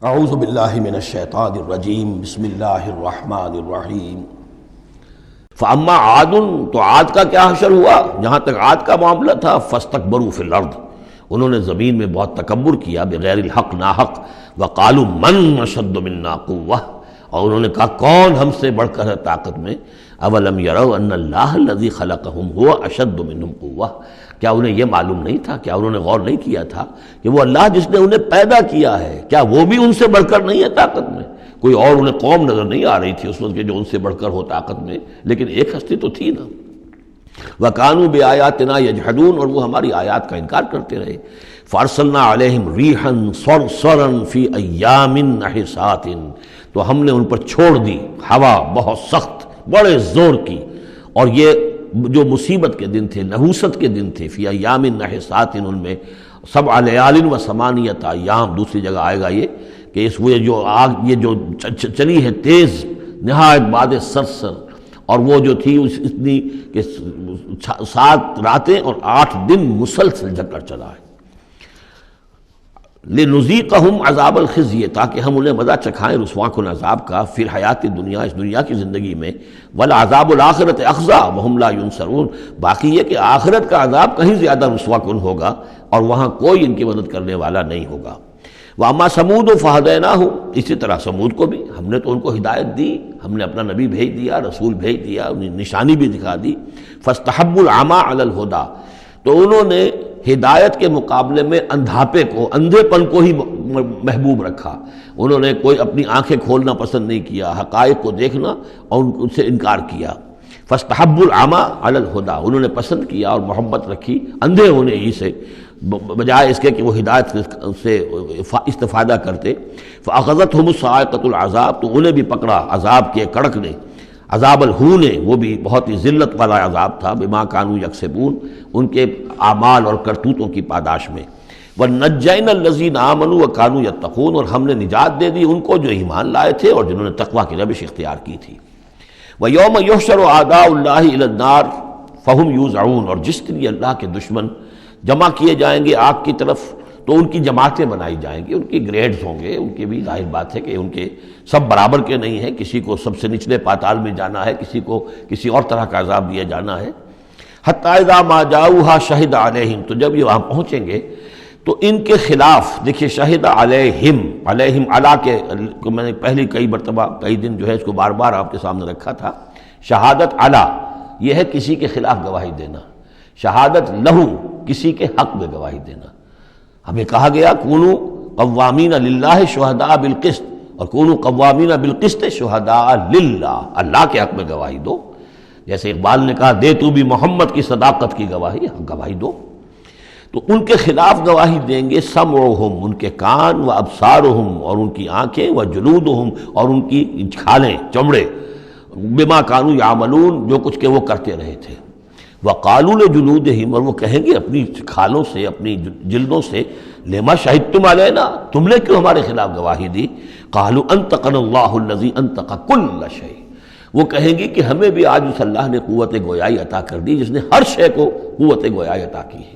اعوذ باللہ من الشیطان الرجیم بسم اللہ الرحمن الرحیم فاما عاد، تو عاد کا کیا حشر ہوا؟ جہاں تک عاد کا معاملہ تھا فاستکبروا فی الارض، انہوں نے زمین میں بہت تکبر کیا بغیر الحق، ناحق، وقالوا من اشد منا قوہ، اور انہوں نے کہا کون ہم سے بڑھ کر ہے طاقت میں؟ اولم یروا ان اللہ الذی خلقہم هو اشد منہم قوہ، کیا انہیں یہ معلوم نہیں تھا، کیا انہوں نے غور نہیں کیا تھا کہ وہ اللہ جس نے انہیں پیدا کیا ہے، کیا وہ بھی ان سے بڑھ کر نہیں ہے طاقت میں؟ کوئی اور انہیں قوم نظر نہیں آ رہی تھی اس وقت کہ جو ان سے بڑھ کر ہو طاقت میں، لیکن ایک ہستی تو تھی نا۔ وَكَانُوا بِآيَاتِنَا يَجْحَدُونَ، اور وہ ہماری آیات کا انکار کرتے رہے۔ فَأَرْسَلْنَا عَلَيْهِمْ رِيحًا صَرْصَرًا فِي أَيَّامٍ نَحِسَاتٍ، تو ہم نے ان پر چھوڑ دی ہوا بہت سخت، بڑے زور کی، اور یہ جو مصیبت کے دن تھے، نحوست کے دن تھے، فی ایام نحسات، ان میں 7 لیال و 8 ایام، دوسری جگہ آئے گا یہ کہ اس وہ جو آگ یہ جو چلی ہے تیز نہایت باد سرسر، اور وہ جو تھی اتنی کہ 7 راتیں اور 8 دن مسلسل جل کر چلا ہے۔ لِنُذِيقَهُمْ عَذَابَ الْخِزْيِ، تاکہ ہم انہیں مزہ چکھائیں رسوا کن عذاب کا، فی الحیات دنیا، اس دنیا کی زندگی میں، وَالْعَذَابُ الْآخِرَةِ أَخْزَىٰ وَهُمْ لَا يُنصَرُونَ، باقی یہ کہ آخرت کا عذاب کہیں زیادہ رسوا کن ہوگا اور وہاں کوئی ان کی مدد کرنے والا نہیں ہوگا۔ وَأَمَّا ثَمُودُ فَهَدَيْنَاهُمْ، اسی طرح سمود کو بھی ہم نے تو ان کو ہدایت دی، ہم نے اپنا نبی بھیج دیا، رسول بھیج دیا، انہیں نشانی بھی دکھا دی۔ فَاسْتَحَبُّوا الْعَمَىٰ عَلَى الْهُدَىٰ، تو انہوں نے ہدایت کے مقابلے میں اندھاپے کو، اندھے پن کو ہی محبوب رکھا، انہوں نے کوئی اپنی آنکھیں کھولنا پسند نہیں کیا، حقائق کو دیکھنا اور ان سے انکار کیا۔ فاستحبوا العمى على الهدى، انہوں نے پسند کیا اور محبت رکھی اندھے ہونے ہی سے، بجائے اس کے کہ وہ ہدایت سے استفادہ کرتے۔ فاخذتهم الصاعقة العذاب، تو انہیں بھی پکڑا عذاب کے کڑک نے، عذاب الہون، وہ بھی بہت ہی ذلت والا عذاب تھا، بما کانوا یکسبون، ان کے اعمال اور کرتوتوں کی پاداش میں۔ وَنَجَّيْنَا الَّذِينَ آمَنُوا وَكَانُوا يَتَّقُونَ، اور ہم نے نجات دے دی ان کو جو ایمان لائے تھے اور جنہوں نے تقویٰ کی روش اختیار کی تھی۔ وَيَوْمَ يُحْشَرُ أَعْدَاءُ اللَّهِ إِلَى النَّارِ فَهُمْ يُوزَعُونَ، اور جس دن اللہ کے دشمن جمع کیے جائیں گے آگ کی طرف تو ان کی جماعتیں بنائی جائیں گی، ان کی گریڈز ہوں گے، ان کی بھی ظاہر بات ہے کہ ان کے سب برابر کے نہیں ہیں، کسی کو سب سے نچلے پاتال میں جانا ہے، کسی کو کسی اور طرح کا عذاب دیا جانا ہے۔ حَتَّىٰ إِذَا مَا جَاءُوهَا شَهِدَ عَلَيْهِمْ، تو جب یہ وہاں پہنچیں گے تو ان کے خلاف، دیکھیے شہد علیہم، علیہم علا کے میں نے پہلی کئی مرتبہ کئی دن جو ہے اس کو بار بار آپ کے سامنے رکھا تھا، شہادت علا یہ ہے کسی کے خلاف گواہی دینا، شہادت لہو کسی کے حق میں گواہی دینا۔ ہمیں کہا گیا کونوا قوامین للہ شہداء بالقسط، اور کونوا قوامین بالقسط شہداء للہ، اللہ کے حق میں گواہی دو، جیسے اقبال نے کہا دے تو بھی محمد کی صداقت کی گواہی، گواہی دو۔ تو ان کے خلاف گواہی دیں گے سمعہم، ان کے کان، و ابصارہم، اور ان کی آنکھیں، و جلودہم، اور ان کی کھالیں، چمڑے، بما کانوا یعملون، جو کچھ کہ وہ کرتے رہے تھے۔ وقالوا لجلودہم، اور وہ کہیں گے اپنی کھالوں سے، اپنی جلدوں سے، لما شہدتم علینا، تم نے کیوں ہمارے خلاف گواہی دی؟ قالوا انطقنا اللہ الذی انطق کل شیء، وہ کہیں گی کہ ہمیں بھی آج اس اللہ نے قوت گویائی عطا کر دی جس نے ہر شے کو قوت گویائی عطا کی ہے۔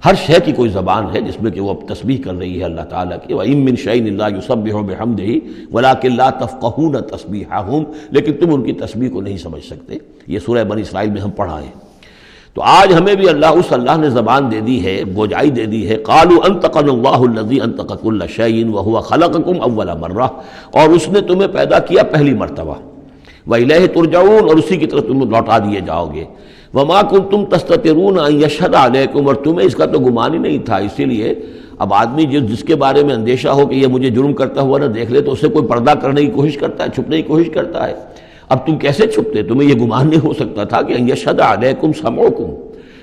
ہر شے کی کوئی زبان ہے جس میں کہ وہ تسبیح کر رہی ہے اللہ تعالیٰ کی، وَإِن مِّن شَيْءٍ إِلَّا يُسَبِّحُ بِحَمْدِهِ وَلَٰكِن لَّا تَفْقَهُونَ تَسْبِيحَهُمْ، لیکن تم ان کی تسبیح کو نہیں سمجھ سکتے۔ یہ سورہ بنی اسرائیل میں ہم پڑھا ہے۔ تو آج ہمیں بھی اس اللہ نے زبان دے دی ہے، گوجائی دے دی ہے۔ قالوا انطقنا اللہ الذی انطق کل شیء وہو خلقکم اول مرہ، اور اس نے تمہیں پیدا کیا پہلی مرتبہ۔ وإلیہ ترجعون، اور اسی کی طرف تم لوٹا دیے جاؤ گے۔ وما کنتم تستترون ان یشہد علیکم، اور تمہیں اس کا تو گمان ہی نہیں تھا، اسی لیے اب آدمی جس کے بارے میں اندیشہ ہو کہ یہ مجھے جرم کرتا ہوا نہ دیکھ لے تو اسے کوئی پردہ کرنے کی کوشش کرتا ہے، چھپنے کی کوشش کرتا ہے۔ اب تم کیسے چھپتے؟ تمہیں یہ گمان نہیں ہو سکتا تھا کہ ان یشہد علیکم سمعکم،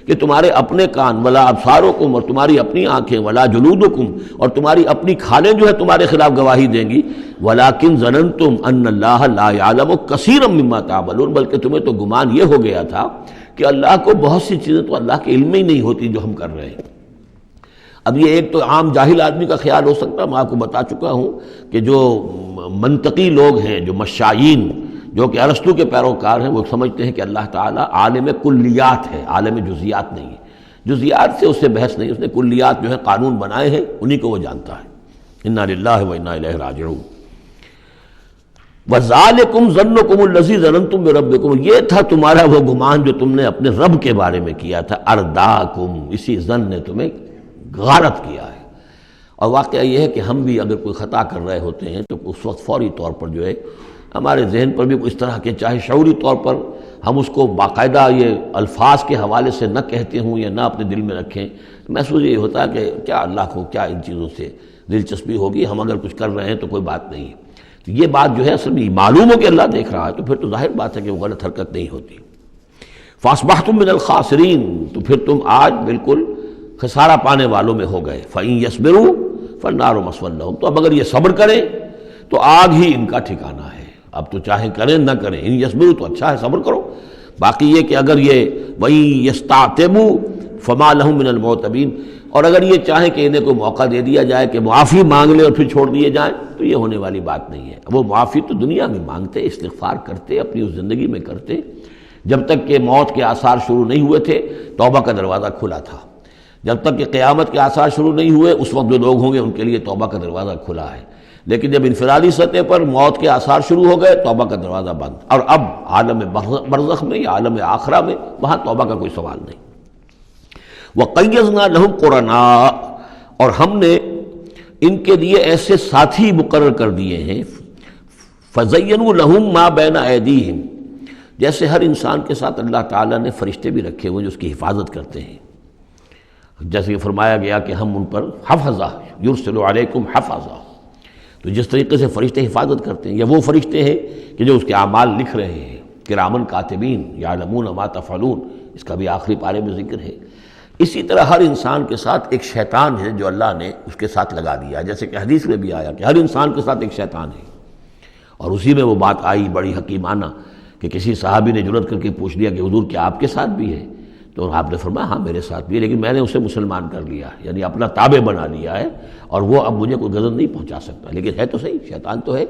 کہ تمہارے اپنے کان، ولا ابصارکم، اور تمہاری اپنی آنکھیں، ولا جلودکم، اور تمہاری اپنی کھالیں جو ہے تمہارے خلاف گواہی دیں گی۔ ولکن ظننتم ان اللہ لا یعلم کثیرا مما تعملون، بلکہ تمہیں تو گمان یہ ہو گیا تھا کہ اللہ کو بہت سی چیزیں تو اللہ کے علم میں ہی نہیں ہوتی جو ہم کر رہے ہیں۔ اب یہ ایک تو عام جاہل آدمی کا خیال ہو سکتا ہے، میں آپ کو بتا چکا ہوں کہ جو منطقی لوگ ہیں، جو مشائین، جو کہ ارسطو کے پیروکار ہیں، وہ سمجھتے ہیں کہ اللہ تعالیٰ عالم کلیات ہے، عالم جزیات نہیں ہے۔ جزیات سے اس سے بحث نہیں، اس نے کلیات جو ہے قانون بنائے ہیں، انہی کو وہ جانتا ہے۔ انا للہ و انا الیہ راجعون۔ وَذَلِكُمْ ظَنُّكُمُ الَّذِي ظَنَنْتُمْ بِرَبِّكُمْ، یہ تھا تمہارا وہ گمان جو تم نے اپنے رب کے بارے میں کیا تھا، ارداکم، اسی ظن نے تمہیں غارت کیا ہے۔ اور واقعہ یہ ہے کہ ہم بھی اگر کوئی خطا کر رہے ہوتے ہیں تو اس وقت فوری طور پر جو ہے ہمارے ذہن پر بھی اس طرح کے، چاہے شعوری طور پر ہم اس کو باقاعدہ یہ الفاظ کے حوالے سے نہ کہتے ہوں یا نہ اپنے دل میں رکھیں، محسوس یہ ہوتا ہے کہ کیا اللہ کو کیا ان چیزوں سے دلچسپی ہوگی، ہم اگر کچھ کر رہے ہیں تو کوئی بات نہیں۔ تو یہ بات جو ہے اصل میں معلوم ہو کہ اللہ دیکھ رہا ہے تو پھر تو ظاہر بات ہے کہ وہ غلط حرکت نہیں ہوتی۔ فَأَصْبَحْتُم مِّنَ الْخَاسِرِينَ، تو پھر تم آج بالکل خسارہ پانے والوں میں ہو گئے۔ فَإِن يَصْبِرُوا فَالنَّارُ مَثْوًى لَّهُمْ، تو اب اگر یہ صبر کریں تو آگ ہی ان کا ٹھکانہ ہے۔ اب تو چاہے کریں نہ کریں، ان یصبروا تو اچھا ہے، صبر کرو۔ باقی یہ کہ اگر یہ وَإِن يَسْتَعْتِبُوا فَمَا لَهُم مِّنَ الْمُعْتَبِينَ، اور اگر یہ چاہیں کہ انہیں کوئی موقع دے دیا جائے کہ معافی مانگ لے اور پھر چھوڑ دیے جائیں، تو یہ ہونے والی بات نہیں ہے۔ وہ معافی تو دنیا میں مانگتے، استغفار کرتے، اپنی اس زندگی میں کرتے، جب تک کہ موت کے آثار شروع نہیں ہوئے تھے توبہ کا دروازہ کھلا تھا۔ جب تک کہ قیامت کے آثار شروع نہیں ہوئے اس وقت جو لوگ ہوں گے ان کے لیے توبہ کا دروازہ کھلا ہے، لیکن جب انفرادی سطح پر موت کے آثار شروع ہو گئے توبہ کا دروازہ بند، اور اب عالم برزخ میں یا عالم آخرہ میں وہاں توبہ کا کوئی سوال نہیں۔ وَقَيَّضْنَا لَهُمْ قُرَنَاءَ، اور ہم نے ان کے لیے ایسے ساتھی مقرر کر دیے ہیں، فَزَيَّنُوا لَهُم مَا بَيْنَ أَيْدِيهِمْ، جیسے ہر انسان کے ساتھ اللہ تعالیٰ نے فرشتے بھی رکھے ہوئے جو اس کی حفاظت کرتے ہیں، جیسے کہ فرمایا گیا کہ ہم ان پر حفظہ یرسل علیکم حفظہ، تو جس طریقے سے فرشتے حفاظت کرتے ہیں، یا وہ فرشتے ہیں کہ جو اس کے اعمال لکھ رہے ہیں، کرامن کاتبین یعلمون ما تفعلون، اس کا بھی آخری پارے میں ذکر ہے۔ اسی طرح ہر انسان کے ساتھ ایک شیطان ہے جو اللہ نے اس کے ساتھ لگا دیا، جیسے کہ حدیث میں بھی آیا کہ ہر انسان کے ساتھ ایک شیطان ہے۔ اور اسی میں وہ بات آئی بڑی حکیمانہ کہ کسی صحابی نے جرأت کر کے پوچھ لیا کہ حضور کیا آپ کے ساتھ بھی ہے؟ تو آپ نے فرمایا ہاں میرے ساتھ بھی ہے، لیکن میں نے اسے مسلمان کر لیا، یعنی اپنا تابع بنا لیا ہے، اور وہ اب مجھے کوئی غضب نہیں پہنچا سکتا، لیکن ہے تو صحیح، شیطان تو ہے۔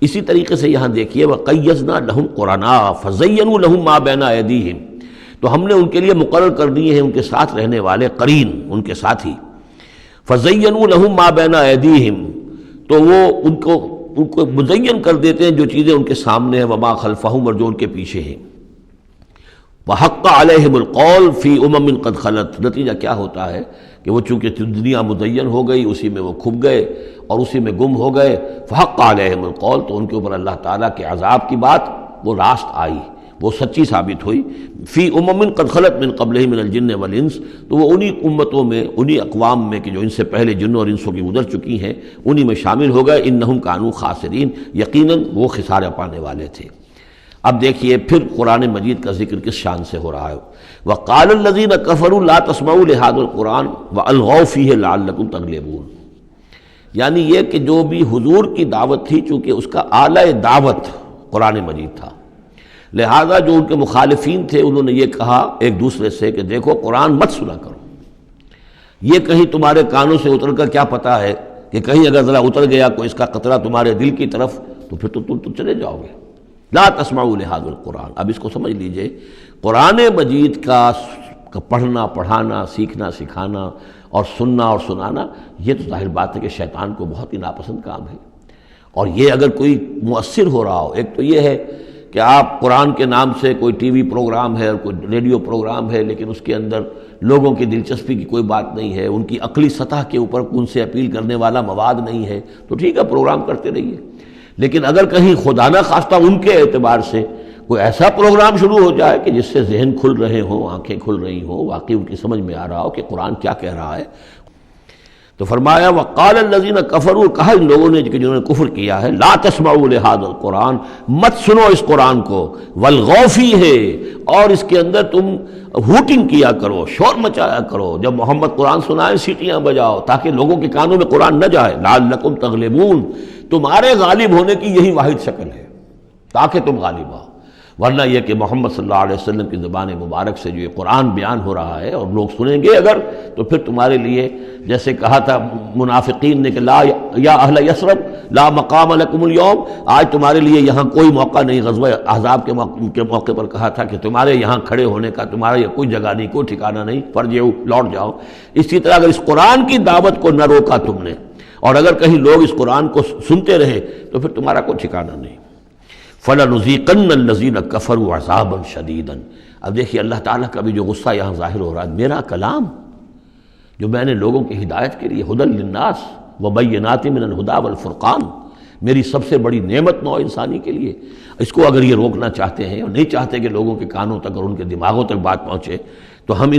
اسی طریقے سے یہاں دیکھیے وَقَيَّضْنَا لَهُمْ قُرَنَاءَ فَزَيَّنُوا لَهُم مَا بَيْنَ أَيْدِيهِمْ، تو ہم نے ان کے لیے مقرر کر دیے ہیں ان کے ساتھ رہنے والے قرین، ان کے ساتھی۔ فَزَيَّنُوا لَهُم مَا بَيْنَ أَيْدِيهِمْ، تو وہ ان کو مزین کر دیتے ہیں جو چیزیں ان کے سامنے ہیں، وَمَا خَلْفَهُمْ، اور جو ان کے پیچھے ہیں۔ وَحَقَّ عَلَيْهِمُ الْقَوْلُ فِي أُمَمٍ قَدْ خَلَتْ، نتیجہ کیا ہوتا ہے کہ وہ چونکہ دنیا مزین ہو گئی، اسی میں وہ کھپ گئے اور اسی میں گم ہو گئے، فَحَقَّ عَلَيْهِمُ الْقَوْلُ، تو ان کے اوپر اللہ تعالیٰ کے عذاب کی بات وہ راست آئی، وہ سچی ثابت ہوئی۔ فی امم قد خلت من قبلہم من الجن والانس، تو وہ انہی امتوں میں، انہی اقوام میں کہ جو ان سے پہلے جنوں اور انسوں کی گزر چکی ہیں، انہی میں شامل ہو گئے۔ انہم کانوا خاسرین، یقیناً وہ خسارہ پانے والے تھے۔ اب دیکھیے پھر قرآن مجید کا ذکر کس شان سے ہو رہا ہے۔ وقال الذین کفروا لا تسمعوا لهذا القرآن والغوا فیہ لعلکم تغلبون، یعنی یہ کہ جو بھی حضور کی دعوت تھی، چونکہ اس کا اعلی دعوت قرآن مجید تھا، لہذا جو ان کے مخالفین تھے انہوں نے یہ کہا ایک دوسرے سے کہ دیکھو قرآن مت سنا کرو، یہ کہیں تمہارے کانوں سے اتر کر کیا پتہ ہے کہ کہیں اگر ذرا اتر گیا کوئی اس کا قطرہ تمہارے دل کی طرف تو پھر تو تم چلے جاؤ گے۔ لا تسمعوا لهذا القرآن، اب اس کو سمجھ لیجئے، قرآن مجید کا پڑھنا، پڑھانا، سیکھنا، سکھانا اور سننا اور سنانا، یہ تو ظاہر بات ہے کہ شیطان کو بہت ہی ناپسند کام ہے۔ اور یہ اگر کوئی مؤثر ہو رہا ہو، ایک تو یہ ہے کہ آپ قرآن کے نام سے کوئی ٹی وی پروگرام ہے اور کوئی ریڈیو پروگرام ہے، لیکن اس کے اندر لوگوں کی دلچسپی کی کوئی بات نہیں ہے، ان کی عقلی سطح کے اوپر ان سے اپیل کرنے والا مواد نہیں ہے، تو ٹھیک ہے پروگرام کرتے رہیے۔ لیکن اگر کہیں خدا نہ خواستہ ان کے اعتبار سے کوئی ایسا پروگرام شروع ہو جائے کہ جس سے ذہن کھل رہے ہوں، آنکھیں کھل رہی ہوں، واقعی ان کی سمجھ میں آ رہا ہو کہ قرآن کیا کہہ رہا ہے، تو فرمایا وقال الذین کفروا، کہا ان لوگوں نے جنہوں نے کفر کیا ہے، لا تسمعوا لهذا القرآن، مت سنو اس قرآن کو، والغوا فیہ، اور اس کے اندر تم ہوٹنگ کیا کرو، شور مچایا کرو، جب محمد قرآن سنائے سیٹیاں بجاؤ تاکہ لوگوں کے کانوں میں قرآن نہ جائے، لعلکم تغلبون، تمہارے غالب ہونے کی یہی واحد شکل ہے تاکہ تم غالب آؤ، ورنہ یہ کہ محمد صلی اللہ علیہ وسلم کی زبان مبارک سے جو یہ قرآن بیان ہو رہا ہے اور لوگ سنیں گے اگر، تو پھر تمہارے لیے جیسے کہا تھا منافقین نے کہ لا یا اہل یثرب لا مقام لکم اليوم، آج تمہارے لیے یہاں کوئی موقع نہیں، غزوہ احزاب کے موقع پر کہا تھا کہ تمہارے یہاں کھڑے ہونے کا تمہارا یہ کوئی جگہ نہیں، کوئی ٹھکانہ نہیں، فرجعوا، لوٹ جاؤ۔ اسی طرح اگر اس قرآن کی دعوت کو نہ روکا تم نے اور اگر کہیں لوگ اس قرآن کو سنتے رہے تو پھر تمہارا کوئی ٹھکانہ نہیں۔ فَلَنُذِيقَنَّ الَّذِينَ كَفَرُوا عَذَابًا شَدِيدًا۔ اب دیکھیے اللہ تعالیٰ کا بھی جو غصہ یہاں ظاہر ہو رہا ہے، میرا کلام جو میں نے لوگوں کی ہدایت کے لیے ہدی للناس وبینات من الہدی والفرقان، میری سب سے بڑی نعمت نوع انسانی کے لیے، اس کو اگر یہ روکنا چاہتے ہیں اور نہیں چاہتے کہ لوگوں کے کانوں تک اور ان کے دماغوں تک بات پہنچے، تو ہم